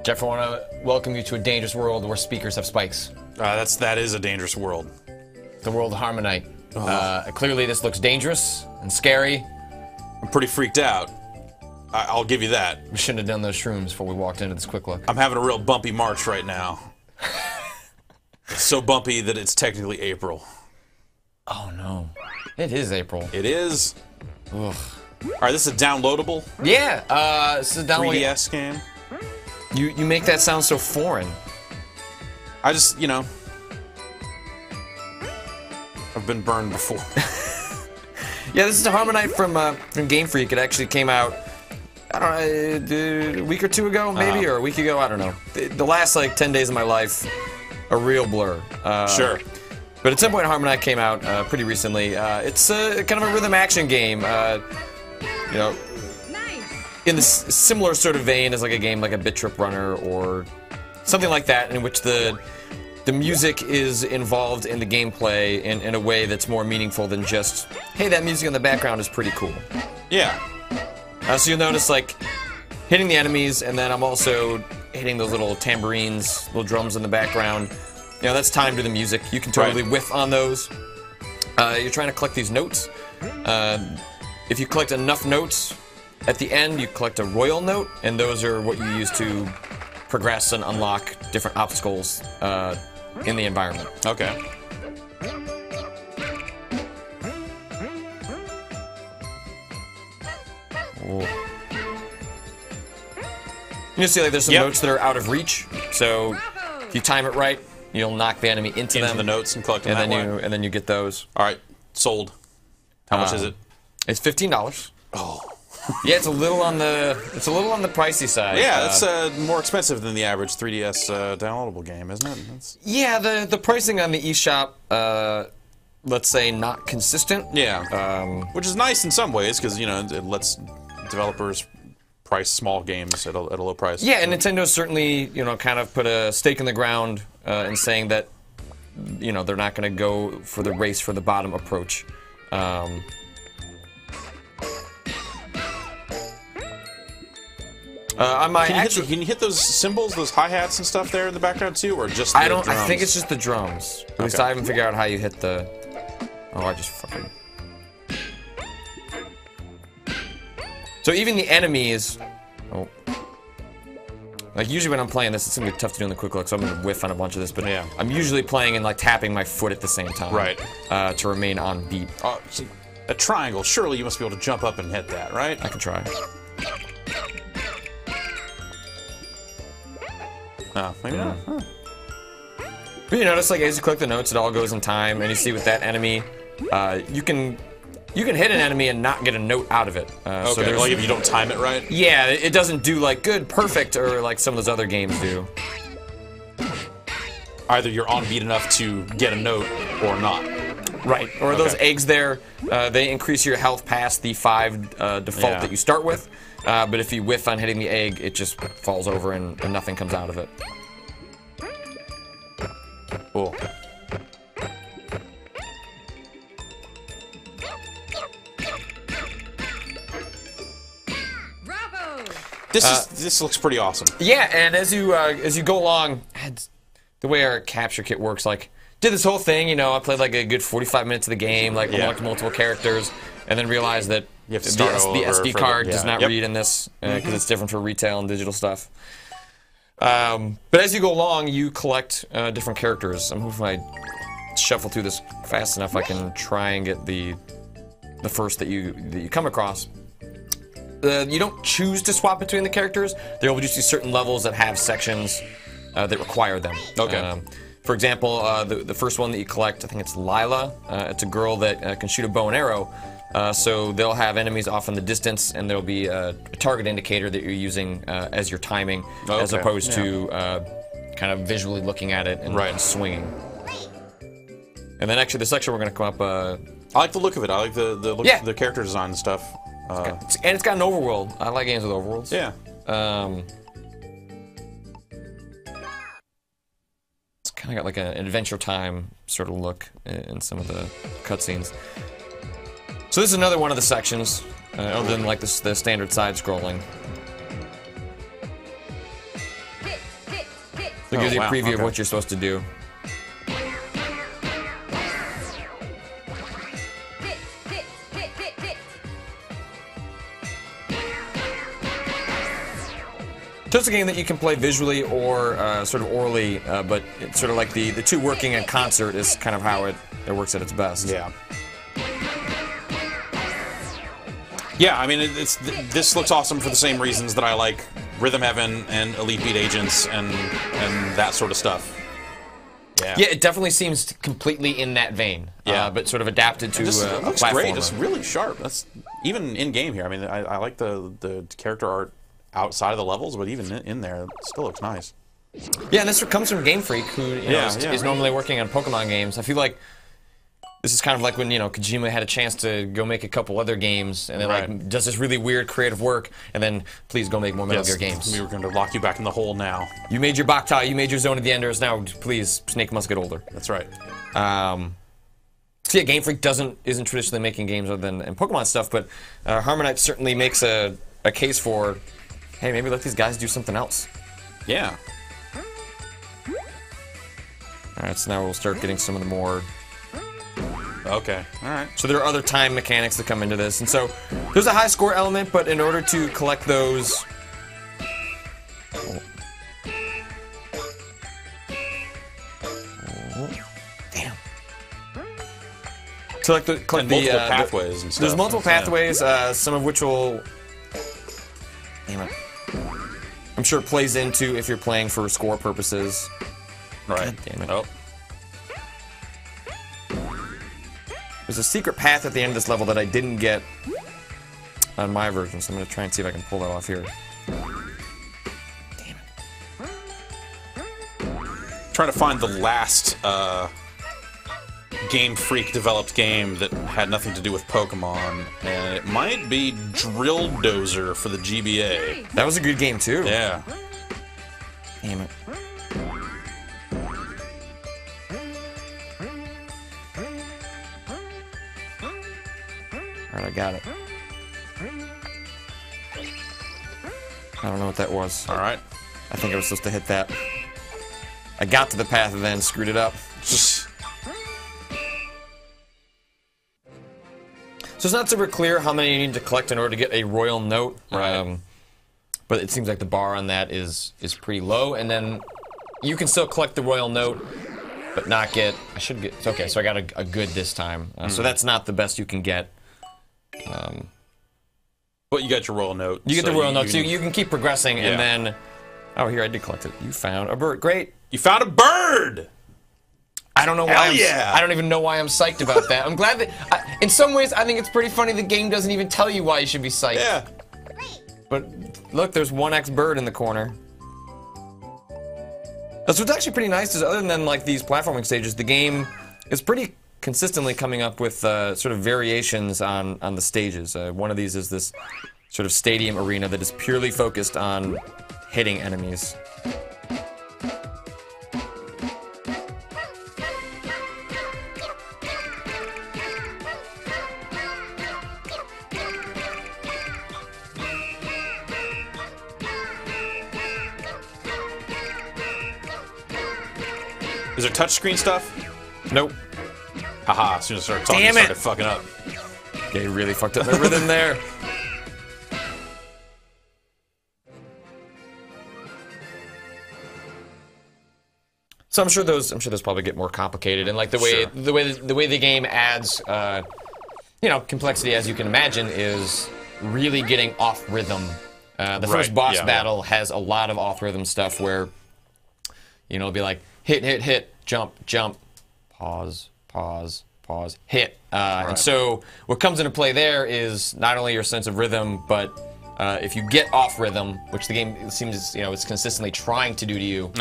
Jeff, I want to welcome you to a dangerous world where speakers have spikes. That is a dangerous world. The world of HarmoKnight. Clearly this looks dangerous and scary. I'm pretty freaked out. I'll give you that. We shouldn't have done those shrooms before we walked into this quick look. I'm having a real bumpy March right now. It's so bumpy that it's technically April. Oh no. It is April. It is. Ugh. Alright, this is a downloadable? Yeah, this is a downloadable 3DS game? You make that sound so foreign. I just, you know... I've been burned before. Yeah, this is a HarmoKnight from Game Freak. It actually came out, I don't know, a week or two ago, maybe, or a week ago, I don't know. The last, like, 10 days of my life, a real blur. Sure. But at some point, HarmoKnight came out pretty recently. It's kind of a rhythm action game, you know, in the similar sort of vein as like a game like a Bit Trip Runner or something like that, in which the music is involved in the gameplay in a way that's more meaningful than just, hey, that music in the background is pretty cool. Yeah. So you'll notice, like, hitting the enemies, and then I'm also hitting those little tambourines, little drums in the background. You know, that's time to the music. You can totally whiff on those. You're trying to collect these notes. If you collect enough notes, at the end you collect a royal note, and those are what you use to progress and unlock different obstacles in the environment. Okay. Ooh. You see, like, there's some notes that are out of reach, so if you time it right, you'll knock the enemy into them. the notes and collect them that way. And then you get those. All right, sold. How much is it? It's $15. Oh. Yeah, it's a little on the pricey side. Yeah, it's more expensive than the average 3DS downloadable game, isn't it? Yeah, the pricing on the eShop, let's say, not consistent. Yeah, which is nice in some ways because, you know, it lets developers price small games at a low price. Yeah, and Nintendo certainly, you know, kind of put a stake in the ground in saying that, you know, they're not going to go for the race for the bottom approach. Can you hit those cymbals, those hi-hats and stuff there in the background too, or just the drums? I think it's just the drums. At least I haven't figured out how you hit the... Oh, I just fucking... So even the enemies... Oh. Like, usually when I'm playing this, it's gonna be tough to do in the quick look, so I'm gonna whiff on a bunch of this, but yeah. I'm usually playing and, like, tapping my foot at the same time. Right. To remain on beat. See, a triangle, surely you must be able to jump up and hit that, right? I can try. Oh, maybe not. Huh. But you notice, like, as you click the notes, it all goes in time, and you see with that enemy, you can hit an enemy and not get a note out of it. Okay, so like if you don't time it right? Yeah, it doesn't do, like, good, perfect, or like some of those other games do. Either you're on beat enough to get a note, or not. Right, or those eggs there, they increase your health past the 5 default that you start with. But if you whiff on hitting the egg, it just falls over and nothing comes out of it. Cool. This looks pretty awesome. Yeah, and as you go along, the way our capture kit works, like, did this whole thing, you know, I played like a good 45 minutes of the game, like unlocked multiple characters, and then realized that you have to start the SD card does not read in this because it's different for retail and digital stuff. But as you go along, you collect different characters. I'm hoping if I shuffle through this fast enough, I can try and get the first that you come across. You don't choose to swap between the characters. There will just be certain levels that have sections that require them. Okay. For example, the first one that you collect, I think it's Lila. It's a girl that can shoot a bow and arrow. So they'll have enemies off in the distance, and there'll be a target indicator that you're using as you're timing, as opposed to kind of visually looking at it and swinging. And then actually, the section we're going to come up... I like the look of it. I like the look of the character design and stuff. And it's got an overworld. I like games with overworlds. Yeah. It's kind of got like an Adventure Time sort of look in some of the cutscenes. So this is another one of the sections, other than like the standard side scrolling. So it gives you a wow, preview of okay. what you're supposed to do. So it's a game that you can play visually or sort of orally, but it's sort of like the two working in concert is kind of how it works at its best. Yeah. Yeah, I mean, this looks awesome for the same reasons that I like Rhythm Heaven and Elite Beat Agents and that sort of stuff. Yeah. Yeah, it definitely seems completely in that vein. Yeah. But sort of adapted to It a looks platformer. great. It's really sharp. That's even in game here. I mean, I like the character art outside of the levels, but even in there, it still looks nice. Yeah, and this comes from Game Freak, who is normally working on Pokemon games. I feel like this is kind of like when Kojima had a chance to go make a couple other games, and then like does this really weird creative work, and then please go make more Metal Gear games. We were going to lock you back in the hole now. You made your Boktai, you made your Zone of the Enders. Now, please, Snake must get older. That's right. So yeah, Game Freak isn't traditionally making games other than Pokemon stuff, but HarmoKnight certainly makes a case for, hey, maybe let these guys do something else. Yeah. All right, so now we'll start getting some of the more. Okay. All right. So there are other time mechanics that come into this, and so there's a high score element, but in order to collect those. Damn. To collect multiple pathways and stuff. There's multiple pathways, some of which will. Damn it. I'm sure it plays into if you're playing for score purposes. Right. God damn it. Oh. There's a secret path at the end of this level that I didn't get on my version, so I'm going to try and see if I can pull that off here. Damn it. Trying to find the last Game Freak developed game that had nothing to do with Pokemon, and it might be Drill Dozer for the GBA. That was a good game, too. Yeah. Damn it. Alright, I got it. I don't know what that was. Alright. I think I was supposed to hit that. I got to the path and then screwed it up. So it's not super clear how many you need to collect in order to get a royal note. Right. But it seems like the bar on that is pretty low, and then you can still collect the royal note, but not get. I should get. Okay, so I got a good this time. So that's not the best you can get. But you got your royal note. You get the royal note, so you can keep progressing, and then. Oh, here I did collect it. You found a bird. Great. You found a bird. I don't know why. Yeah. I don't even know why I'm psyched about that. I'm glad that. In some ways, I think it's pretty funny. The game doesn't even tell you why you should be psyched. Yeah. But look, there's 1X bird in the corner. That's what's actually pretty nice is other than like these platforming stages, the game is pretty consistently coming up with sort of variations on the stages. One of these is this sort of stadium arena that is purely focused on hitting enemies. Is there touchscreen stuff? Nope. Haha, as soon as I started talking, Damn I it. started fucking up. Yeah, you really fucked up my rhythm there. So I'm sure those probably get more complicated, and like the way the game adds, complexity as you can imagine is really getting off rhythm. The first boss battle has a lot of off rhythm stuff where, it'll be like hit, jump, pause, hit. And so what comes into play there is not only your sense of rhythm, but if you get off rhythm, which the game seems it's consistently trying to do to you.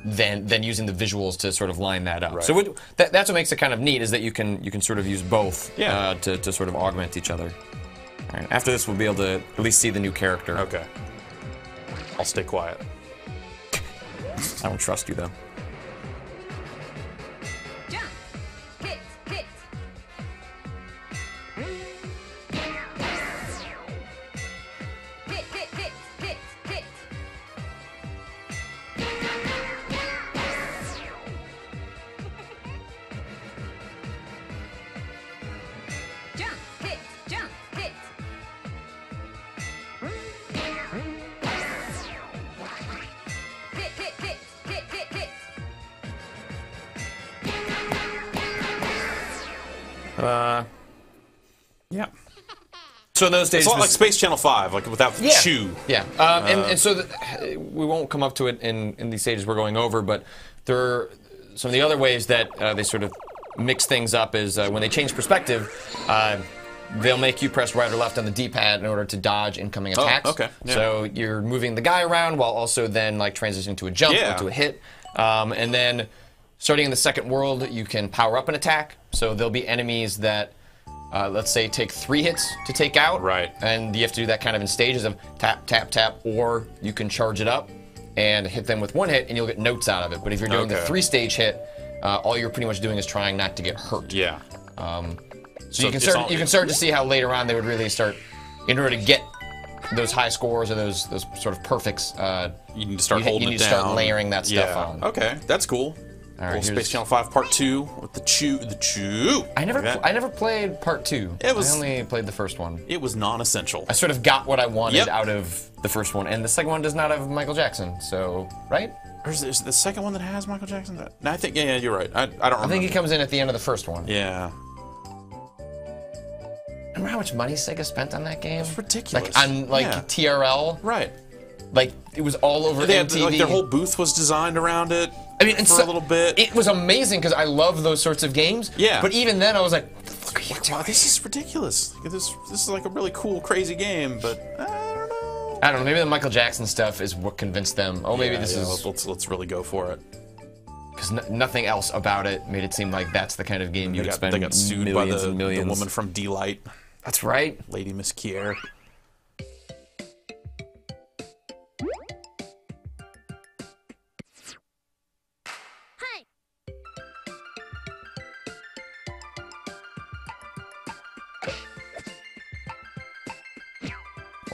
Then using the visuals to sort of line that up. Right. So that's what makes it kind of neat is that you can sort of use both to sort of augment each other. All right, after this, we'll be able to at least see the new character. Okay. I'll stay quiet. I don't trust you though. Jump, hit. Hit. Yeah. So in those days, It's a lot like Space Channel 5, like without the chew. Yeah, and so we won't come up to it in these stages we're going over, but there are some of the other ways that they sort of mix things up is when they change perspective, they'll make you press right or left on the D-pad in order to dodge incoming attacks. Oh, okay. Yeah. So you're moving the guy around while also then like transitioning to a jump or to a hit, and then starting in the second world, you can power up an attack. So there'll be enemies that. Let's say take 3 hits to take out, right? And you have to do that kind of in stages of tap, tap, tap, or you can charge it up and hit them with 1 hit, and you'll get notes out of it. But if you're doing the 3-stage hit, all you're pretty much doing is trying not to get hurt. Yeah. So you can start to see how later on they would really start, in order to get those high scores or those sort of perfects. You need to start holding it down. You need to start layering that stuff on. Okay, that's cool. All right, Space Channel 5 Part 2 with the chew. I never played Part 2. I only played the first one. It was non-essential. I sort of got what I wanted out of the first one, and the second one does not have Michael Jackson, so right? Or is the second one that has Michael Jackson? No, I think you're right. I don't remember. I think he comes in at the end of the first one. Yeah. Remember how much money Sega spent on that game? It's ridiculous. Like on TRL. Right. Like it was all over MTV. Like their whole booth was designed around it. I mean, for a little bit. It was amazing because I love those sorts of games. Yeah. But even then, I was like, wow, this is ridiculous. This is like a really cool, crazy game, but I don't know. I don't know. Maybe the Michael Jackson stuff is what convinced them. Oh, maybe this is. Let's really go for it. Because nothing else about it made it seem like that's the kind of game you would spend They got sued millions by and millions. the woman from D-Light. That's right. Lady Miss Kier.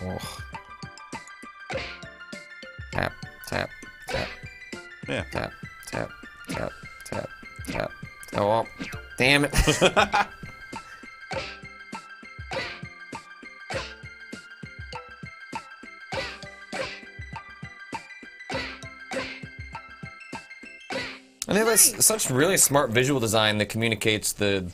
Oh. Tap, tap, tap. Yeah. Tap, tap, tap, tap, tap. Oh, damn it. And they have such really smart visual design that communicates the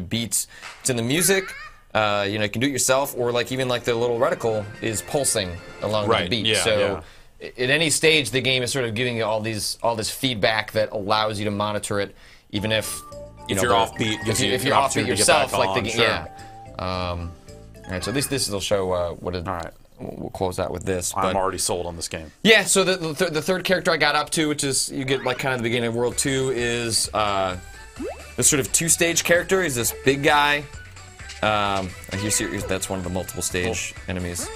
beats. It's in the music. You know, you can do it yourself, or like even like the little reticle is pulsing along the beat. Yeah, so at any stage, the game is sort of giving you all this feedback that allows you to monitor it, even if you're offbeat. If you're offbeat yourself, like the game. Sure. Yeah. All right. So at least this will show what. All right. We'll close out with this. I'm already sold on this game. Yeah, so the third character I got up to, which is, you get like kind of the beginning of World 2, is this sort of 2-stage character. He's this big guy. That's one of the multiple stage enemies.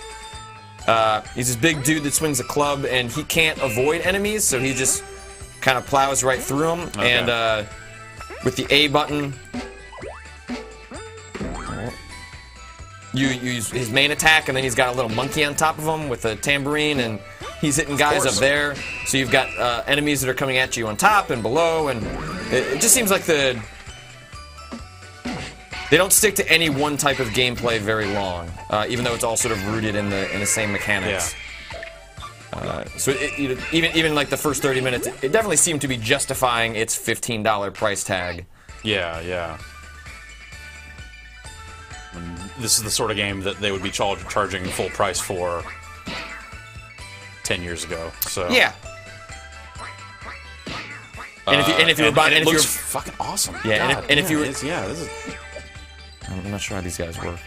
He's this big dude that swings a club, and he can't avoid enemies, so he just kind of plows right through them. Okay. And with the A button, you use his main attack, and then he's got a little monkey on top of him with a tambourine, and he's hitting guys up there. So you've got enemies that are coming at you on top and below, and it just seems like they don't stick to any one type of gameplay very long, even though it's all sort of rooted in the same mechanics. Yeah. So even like the first 30 minutes, it definitely seemed to be justifying its $15 price tag. Yeah, yeah. And this is the sort of game that they would be charging full price for 10 years ago. So yeah. And if you were buying, it looks fucking awesome. Yeah, God, and if you were, this is. I'm not sure how these guys work.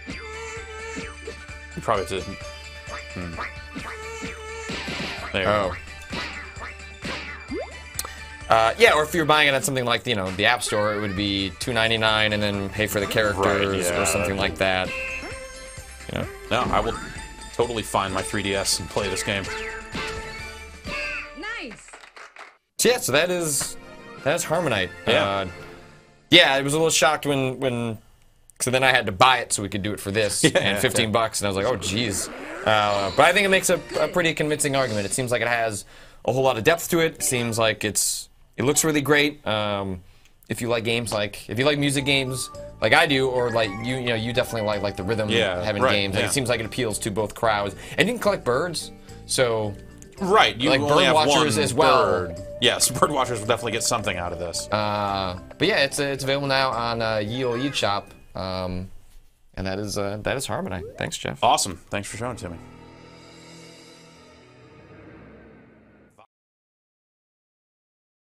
You probably didn't. There you go. Yeah, or if you're buying it at something like, the App Store, it would be $2.99 and then pay for the characters or something like that. No, I will totally find my 3DS and play this game. Nice. So yeah, so that's HarmoKnight. Yeah. Yeah, I was a little shocked when so then I had to buy it so we could do it for this, and $15, and I was like, oh geez. But I think it makes a pretty convincing argument. It seems like it has a whole lot of depth to it. It seems like it looks really great. If you like games if you like music games like I do, or like you definitely like the rhythm having games. Like, it seems like it appeals to both crowds. And you can collect birds, so you like only bird have watchers one as well. Bird. Yes, bird watchers will definitely get something out of this. But yeah, it's available now on Ye Olde eShop. And And that is HarmoKnight. Thanks, Jeff. Awesome. Thanks for showing it to me.